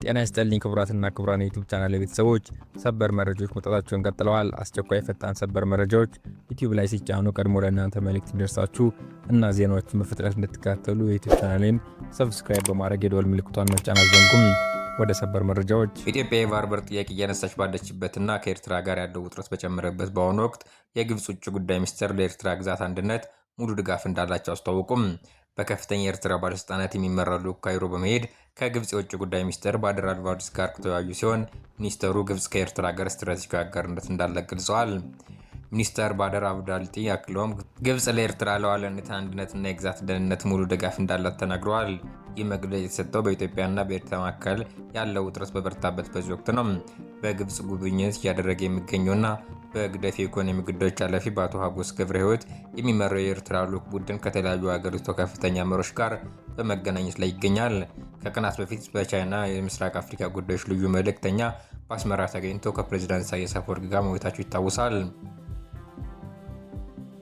ጤና ይስጥልኝ ክቡራትና ክቡራን የዩቲዩብ ቻናል ቤተሰቦች፣ ሰበር መረጃዎች መውጣታቸውን ቀጥለዋል። አስቸኳይ ፈጣን ሰበር መረጃዎች ዩቲዩብ ላይ ሲጫኑ ቀድሞ ለእናንተ መልእክት እንዲደርሳችሁ እና ዜናዎችን በፍጥነት እንድትከታተሉ የዩቲዩብ ቻናሌን ሰብስክራይብ በማድረግ የደወል ምልክቷን መጫን አትዘንጉም። ወደ ሰበር መረጃዎች። ኢትዮጵያ የባህር በር ጥያቄ እያነሳች ባለችበትና ከኤርትራ ጋር ያለው ውጥረት በጨመረበት በአሁኑ ወቅት የግብጽ ውጭ ጉዳይ ሚኒስትር ለኤርትራ ግዛት አንድነት ሙሉ ድጋፍ እንዳላቸው አስታወቁም። በከፍተኛ የኤርትራ ባለስልጣናት የሚመራው ልዑክ ካይሮ በመሄድ ከግብጽ የውጭ ጉዳይ ሚኒስትር ባድር አልባዲስ ጋር ከተወያዩ ሲሆን ሚኒስተሩ ግብጽ ከኤርትራ ጋር ስትራቴጂካዊ አጋርነት እንዳለ ገልጸዋል። ሚኒስተር ባድር አብዳልቲ አክለውም ግብጽ ለኤርትራ ሉዓላዊነት፣ አንድነትና የግዛት ደህንነት ሙሉ ድጋፍ እንዳላት ተናግረዋል። ይህ መግለጫ የተሰጠው በኢትዮጵያና በኤርትራ መካከል ያለው ውጥረት በበረታበት በዚህ ወቅት ነው። በግብጽ ጉብኝት እያደረገ የሚገኘውና በግደፍ የኢኮኖሚ ጉዳዮች ኃላፊ በአቶ ሀጎስ ገብረ ሕይወት የሚመራው የኤርትራ ልዑክ ቡድን ከተለያዩ ሀገሪቱ ከፍተኛ መሪዎች ጋር በመገናኘት ላይ ይገኛል። ከቀናት በፊት በቻይና የምስራቅ አፍሪካ ጉዳዮች ልዩ መልእክተኛ በአስመራ ተገኝተው ከፕሬዝዳንት ኢሳያስ አፈወርቂ ጋር መወያየታቸው ይታወሳል።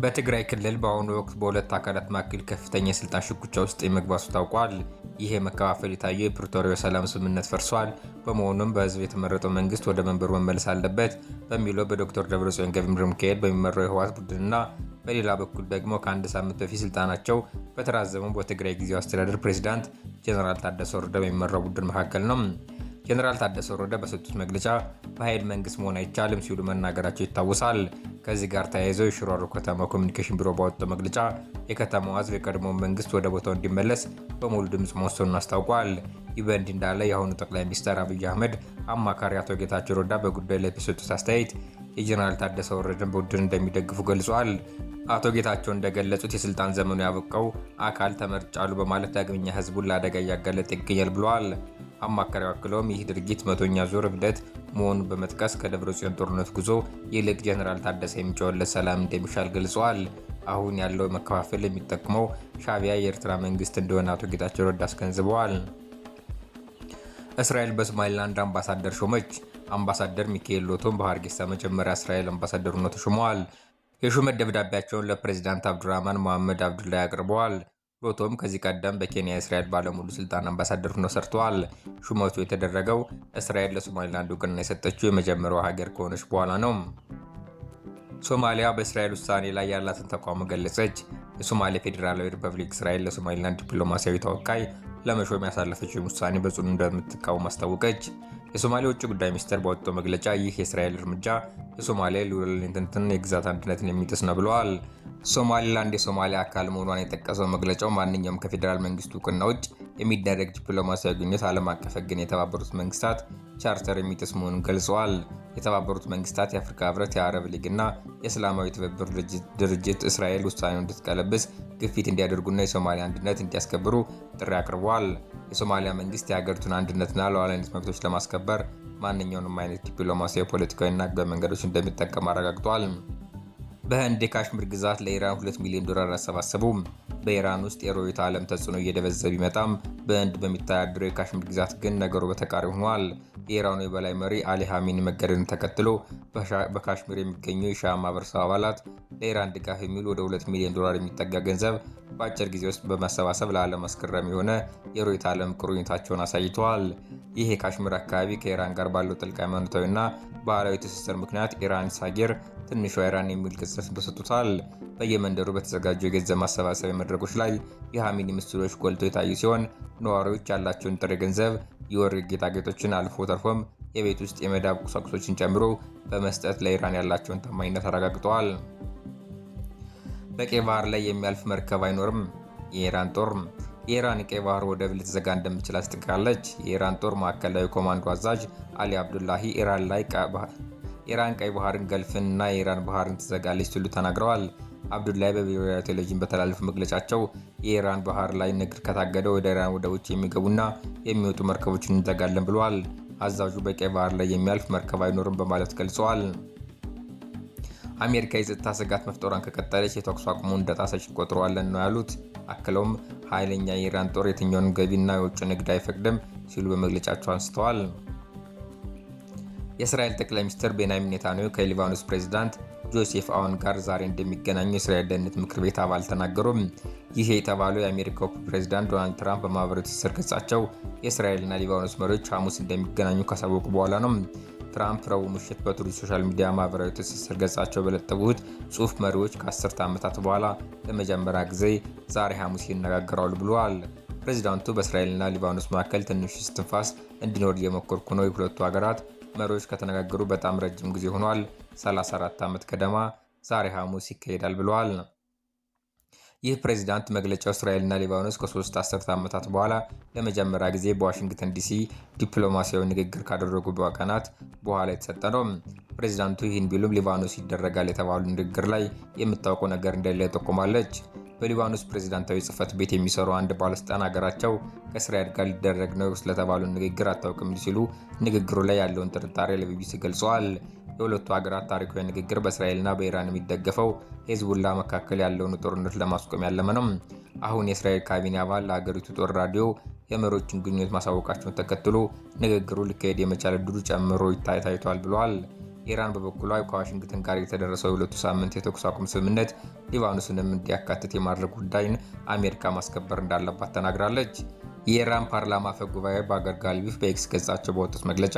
በትግራይ ክልል በአሁኑ ወቅት በሁለት አካላት መካከል ከፍተኛ የስልጣን ሽኩቻ ውስጥ የመግባቱ ታውቋል። ይህ መከፋፈል የታየው የፕሪቶሪያው የሰላም ስምምነት ፈርሷል። በመሆኑም በህዝብ የተመረጠው መንግስት ወደ መንበሩ መመለስ አለበት በሚለው በዶክተር ደብረጽዮን ገብረ ሚካኤል በሚመራው የህወሓት ቡድንና በሌላ በኩል ደግሞ ከአንድ ሳምንት በፊት ስልጣናቸው በተራዘመው በትግራይ ጊዜያዊ አስተዳደር ፕሬዝዳንት ጀነራል ታደሰ ወረደ በሚመራው ቡድን መካከል ነው። ጀነራል ታደሰ ወረደ በሰጡት መግለጫ በኃይል መንግስት መሆን አይቻልም ሲሉ መናገራቸው ይታወሳል። ከዚህ ጋር ተያይዘው የሽራሮ ከተማ ኮሚኒኬሽን ቢሮ ባወጣው መግለጫ የከተማው ህዝብ የቀድሞው መንግስት ወደ ቦታው እንዲመለስ በሙሉ ድምፅ መወሰኑን አስታውቋል። ይህ በእንዲህ እንዳለ የአሁኑ ጠቅላይ ሚኒስትር አብይ አህመድ አማካሪ አቶ ጌታቸው ረዳ በጉዳዩ ላይ በሰጡት አስተያየት የጀነራል ታደሰ ወረደን ቡድን እንደሚደግፉ ገልጿል። አቶ ጌታቸው እንደገለጹት የስልጣን ዘመኑ ያበቃው አካል ተመርጫሉ በማለት ዳግመኛ ህዝቡን ለአደጋ እያጋለጠ ይገኛል ብለዋል። አማካሪው አክለውም ይህ ድርጊት መቶኛ ዙር እብደት መሆኑን በመጥቀስ ከደብረጽዮን ጦርነት ጉዞ ይልቅ ጀነራል ታደሰ የሚጮህለት ሰላም እንደሚሻል ገልጸዋል። አሁን ያለው መከፋፈል የሚጠቅመው ሻዕቢያ የኤርትራ መንግስት እንደሆነ አቶ ጌታቸው ረዳ አስገንዝበዋል። እስራኤል በሶማሊላንድ አምባሳደር ሾመች። አምባሳደር ሚካኤል ሎቶም በሀርጌሳ መጀመሪያ እስራኤል አምባሳደር ሆነው ተሾመዋል። የሹመት ደብዳቤያቸውን ለፕሬዚዳንት አብዱራህማን መሐመድ አብዱላሂ አቅርበዋል። ሎቶም ከዚህ ቀደም በኬንያ የእስራኤል ባለሙሉ ስልጣን አምባሳደር ሆነው ሰርተዋል። ሹመቱ የተደረገው እስራኤል ለሶማሊላንድ እውቅና የሰጠችው የመጀመሪያው ሀገር ከሆነች በኋላ ነው። ሶማሊያ በእስራኤል ውሳኔ ላይ ያላትን ተቃውሞ ገለጸች። የሶማሌ ፌዴራላዊ ሪፐብሊክ እስራኤል ለሶማሊላንድ ዲፕሎማሲያዊ ተወካይ ለመሾም ያሳለፈችውን ውሳኔ በጽኑ እንደምትቃወም አስታወቀች። የሶማሌ ውጭ ጉዳይ ሚኒስቴር ባወጣው መግለጫ ይህ የእስራኤል እርምጃ የሶማሊያ ሉዓላዊነትና የግዛት አንድነትን የሚጥስ ነው ብለዋል። ሶማሊላንድ የሶማሊያ አካል መሆኗን የጠቀሰው መግለጫው ማንኛውም ከፌዴራል መንግስቱ እውቅና ውጭ የሚደረግ ዲፕሎማሲያዊ ግንኙነት ዓለም አቀፍ ሕግን የተባበሩት መንግስታት ቻርተር የሚጥስ መሆኑን ገልጸዋል። የተባበሩት መንግስታት፣ የአፍሪካ ህብረት፣ የአረብ ሊግና የእስላማዊ ትብብር ድርጅት እስራኤል ውሳኔውን እንድትቀለብስ ግፊት እንዲያደርጉና የሶማሊያ አንድነት እንዲያስከብሩ ጥሪ አቅርበዋል። የሶማሊያ መንግስት የሀገሪቱን አንድነትና ሉዓላዊነት መብቶች ለማስከበር ማንኛውንም አይነት ዲፕሎማሲያዊ፣ ፖለቲካዊና ህጋዊ መንገዶች እንደሚጠቀም አረጋግጧል። በህንድ የካሽሚር ግዛት ለኢራን $2 ሚሊዮን አሰባሰቡ። በኢራን ውስጥ የርዕዮተ ዓለም ተጽዕኖ እየደበዘዘ ቢመጣም በህንድ በሚተዳደረው የካሽሚር ግዛት ግን ነገሩ በተቃራኒ ሆኗል። የኢራኑ የበላይ መሪ አሊ ሀሚኒ መገደልን ተከትሎ በካሽሚር የሚገኙ የሺዓ ማህበረሰብ አባላት ለኢራን ድጋፍ የሚውል ወደ $2 ሚሊዮን የሚጠጋ ገንዘብ በአጭር ጊዜ ውስጥ በማሰባሰብ ለዓለም አስገራሚ የሆነ የርዕዮተ ዓለም ቁርኝታቸውን አሳይተዋል። ይህ የካሽሚር አካባቢ ከኢራን ጋር ባለው ጥልቅ ሃይማኖታዊና ባህላዊ ትስስር ምክንያት ኢራን ሳጊር ትንሿ ኢራን የሚል ቅጽል ሰጥቶታል። በየመንደሩ በተዘጋጁ የገንዘብ ማሰባሰቢያ መድረኮች ላይ የሀሚኒ ምስሎች ጎልተው የታዩ ሲሆን ነዋሪዎች ያላቸውን ጥሬ ገንዘብ፣ የወርቅ ጌጣጌጦችን አልፎ ተርፎም የቤት ውስጥ የመዳብ ቁሳቁሶችን ጨምሮ በመስጠት ለኢራን ያላቸውን ታማኝነት አረጋግጠዋል። በቀይ ባህር ላይ የሚያልፍ መርከብ አይኖርም። የኢራን ጦር የኢራን ቀይ ባህር ወደብ ልትዘጋ እንደምትችል አስጠንቅቃለች። የኢራን ጦር ማዕከላዊ ኮማንዶ አዛዥ አሊ አብዱላሂ ኢራን ቀይ ባህርን፣ ገልፍን እና የኢራን ባህርን ትዘጋለች ሲሉ ተናግረዋል። አብዱላሂ በብሔራዊ ቴሌቪዥን በተላለፈ መግለጫቸው የኢራን ባህር ላይ ንግድ ከታገደ ወደ ኢራን ወደቦች የሚገቡና የሚወጡ መርከቦችን እንዘጋለን ብለዋል። አዛዡ በቀይ ባህር ላይ የሚያልፍ መርከብ አይኖርም በማለት ገልጸዋል። አሜሪካ የጸጥታ ስጋት መፍጠሯን ከቀጠለች የተኩስ አቁሙን እንደጣሰች እንቆጥረዋለን ነው ያሉት። አክለውም ኃይለኛ የኢራን ጦር የትኛውንም ገቢና የውጭ ንግድ አይፈቅድም ሲሉ በመግለጫቸው አንስተዋል። የእስራኤል ጠቅላይ ሚኒስትር ቤንያሚን ኔታንያሁ ከሊባኖስ ፕሬዝዳንት ጆሴፍ አውን ጋር ዛሬ እንደሚገናኙ የእስራኤል ደህንነት ምክር ቤት አባል ተናገሩ። ይህ የተባለው የአሜሪካው ፕሬዝዳንት ዶናልድ ትራምፕ በማህበራዊ ትስስር ገጻቸው የእስራኤልና ሊባኖስ መሪዎች ሐሙስ እንደሚገናኙ ካሳወቁ በኋላ ነው። ትራምፕ ረቡዕ ምሽት በትሩዝ ሶሻል ሚዲያ ማህበራዊ ትስስር ገጻቸው በለጠፉት ጽሑፍ መሪዎች ከ10 ዓመታት በኋላ ለመጀመሪያ ጊዜ ዛሬ ሐሙስ ይነጋገራሉ ብለዋል። ፕሬዚዳንቱ በእስራኤልና ሊባኖስ መካከል ትንሽ እስትንፋስ እንዲኖር እየሞከርኩ ነው። የሁለቱ ሀገራት መሪዎች ከተነጋገሩ በጣም ረጅም ጊዜ ሆኗል። 34 ዓመት ገደማ ዛሬ ሐሙስ ይካሄዳል ብለዋል። ይህ ፕሬዚዳንት መግለጫው እስራኤልና ሊባኖስ ከ3 አስርተ ዓመታት በኋላ ለመጀመሪያ ጊዜ በዋሽንግተን ዲሲ ዲፕሎማሲያዊ ንግግር ካደረጉ ቀናት በኋላ የተሰጠ ነው። ፕሬዚዳንቱ ይህን ቢሉም ሊባኖስ ይደረጋል የተባሉ ንግግር ላይ የምታውቀው ነገር እንደሌለ ጠቁማለች። በሊባኖስ ፕሬዚዳንታዊ ጽሕፈት ቤት የሚሰሩ አንድ ባለስልጣን ሀገራቸው ከእስራኤል ጋር ሊደረግ ነው ስለተባሉ ንግግር አታውቅም ሲሉ ንግግሩ ላይ ያለውን ጥርጣሬ ለቢቢሲ ገልጸዋል። የሁለቱ ሀገራት ታሪካዊ ንግግር በእስራኤልና በኢራን የሚደገፈው ሄዝቡላ መካከል ያለውን ጦርነት ለማስቆም ያለመ ነው። አሁን የእስራኤል ካቢኔ አባል ለሀገሪቱ ጦር ራዲዮ የመሪዎችን ግንኙነት ማሳወቃቸውን ተከትሎ ንግግሩ ሊካሄድ የመቻል ዕድሉ ጨምሮ ታይቷል ብለዋል። ኢራን በበኩሏ ከዋሽንግተን ጋር የተደረሰው የሁለቱ ሳምንት የተኩስ አቁም ስምምነት ሊባኖስንም እንዲያካትት የማድረግ ጉዳይን አሜሪካ ማስከበር እንዳለባት ተናግራለች። የኢራን ፓርላማ አፈ ጉባኤ ባገር ጋልቢፍ በኤክስ ገጻቸው በወጡት መግለጫ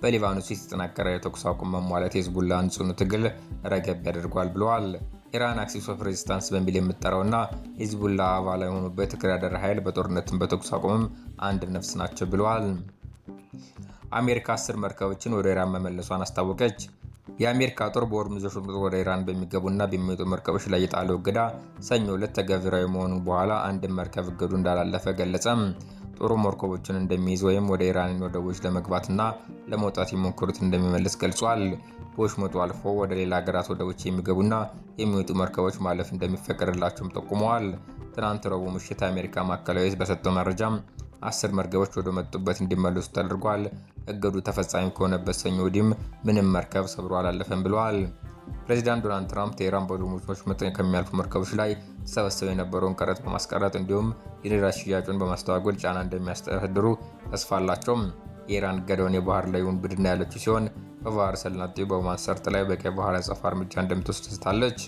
በሊባኖስ የተጠናከረ የተኩስ አቁም መሟላት የሂዝቡላህን ጽኑ ትግል ረገብ ያደርጓል ብለዋል። ኢራን አክሲስ ኦፍ ሬዚስታንስ በሚል የምትጠራውና ሂዝቡላ አባል የሆኑበት ክራደር ኃይል በጦርነትም በተኩስ አቁምም አንድ ነፍስ ናቸው ብለዋል። አሜሪካ 10 መርከቦችን ወደ ኢራን መመለሷን አስታወቀች። የአሜሪካ ጦር በሆርሙዝ ወሽመጥ ወደ ኢራን በሚገቡና በሚወጡ መርከቦች ላይ የጣለው እገዳ ሰኞ ዕለት ተግባራዊ መሆኑ በኋላ አንድም መርከብ እገዱ እንዳላለፈ ገለጸ። ጦሩ መርከቦችን እንደሚይዝ ወይም ወደ ኢራን ወደቦች ለመግባትና ለመውጣት የሞከሩት እንደሚመልስ ገልጿል። በወሽመጡ አልፎ ወደ ሌላ ሀገራት ወደቦች የሚገቡና የሚወጡ መርከቦች ማለፍ እንደሚፈቀድላቸውም ጠቁመዋል። ትናንት ረቡዕ ምሽት የአሜሪካ ማዕከላዊ ዕዝ በሰጠው መረጃም 10 መርከቦች ወደ መጡበት እንዲመለሱ ተደርጓል። እገዱ ተፈጻሚ ከሆነበት ሰኞ ወዲህም ምንም መርከብ ሰብሮ አላለፈም ብለዋል። ፕሬዚዳንት ዶናልድ ትራምፕ የኢራን በሆርሙዝ ወሽመጥ ከሚያልፉ መርከቦች ላይ ተሰበሰበ የነበረውን ቀረጥ በማስቀረት እንዲሁም የነዳጅ ሽያጩን በማስተጓጎል ጫና እንደሚያስተዳድሩ ተስፋ አላቸው። የኢራን እገዳውን የባህር ላይ ውንብድና ያለችው ሲሆን በባህረ ሰላጤው በኦማን ሰርጥ ላይ በቀይ ባህር አጸፋ እርምጃ እንደምትወስድ ትስታለች።